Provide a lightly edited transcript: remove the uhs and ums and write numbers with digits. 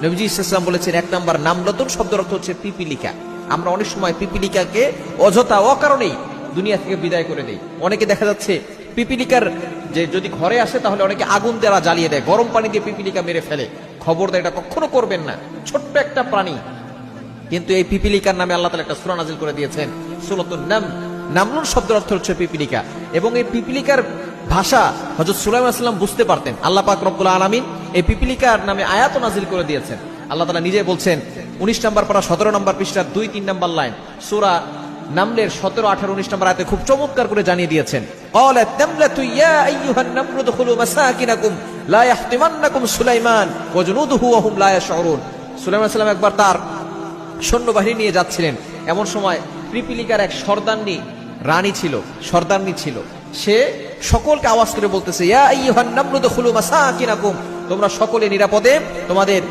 নবীজি সাল্লাল্লাহু আলাইহি ওয়াসাল্লাম বলেছেন, এক নাম্বার নামলাতুন শব্দের অর্থ হচ্ছে পিপিলিকা। আমরা অনেক সময় পিপিলিকাকে অযথা অকারণেই দুনিয়া থেকে বিদায় করে দেই। অনেকে দেখা যাচ্ছে পিপিলিকার যে যদি ঘরে আসে তাহলে অনেকে আগুন দ্বারা জ্বালিয়ে দেয়, গরম পানি দিয়ে পিপিলিকা মেরে ফেলে। খবরদার, এটা কখনো করবেন না। ছোট্ট একটা প্রাণী, কিন্তু এই পিপিলিকার নামে আল্লাহ তাআলা একটা সূরা নাযিল করে দিয়েছেন, সূরাতুন নামল। নামলুন শব্দের অর্থ হচ্ছে পিপিলিকা। এবং এই পিপিলিকার ভাষা হযরত সুলাইমান আলাইহিস সালাম বুঝতে পারতেন। আল্লাহ পাক রব্বুল আলামিন এই পিপিলিকার নামে আয়াত নাযিল করে দিয়েছেন। আল্লাহ তাআলা নিজে বলছেন 19 নম্বর পারা 17 নম্বর পৃষ্ঠার 2-3 নম্বর লাইন সূরা নামলের 17, 18, 19 নম্বর আয়াতে খুব চমৎকার করে জানিয়ে দিয়েছেন। ক্বালাত নামলাতু ইয়া আইয়ুহান নামলু দুখুলু মাসাকিনাকুম লা ইয়াহতিমান্নাকুম সুলাইমান ওয়া জুনুদুহু ওয়া হুম লা ইয়াশউরুন। সুলাইমান আলাইহিস সালাম একবার তার সৈন্যবাহিনী নিয়ে যাচ্ছিলেন। এমন সময় পিপিলিকার এক সর্দারনি রানী ছিল, সর্দারনি ছিল। সে সকলকে আওয়াজ করে বলতেছে, ইয়া আইয়ুহান নামলু দুখুলু মাসাকিনাকুম, তোমরা সকলে নিরাপদে তোমাদের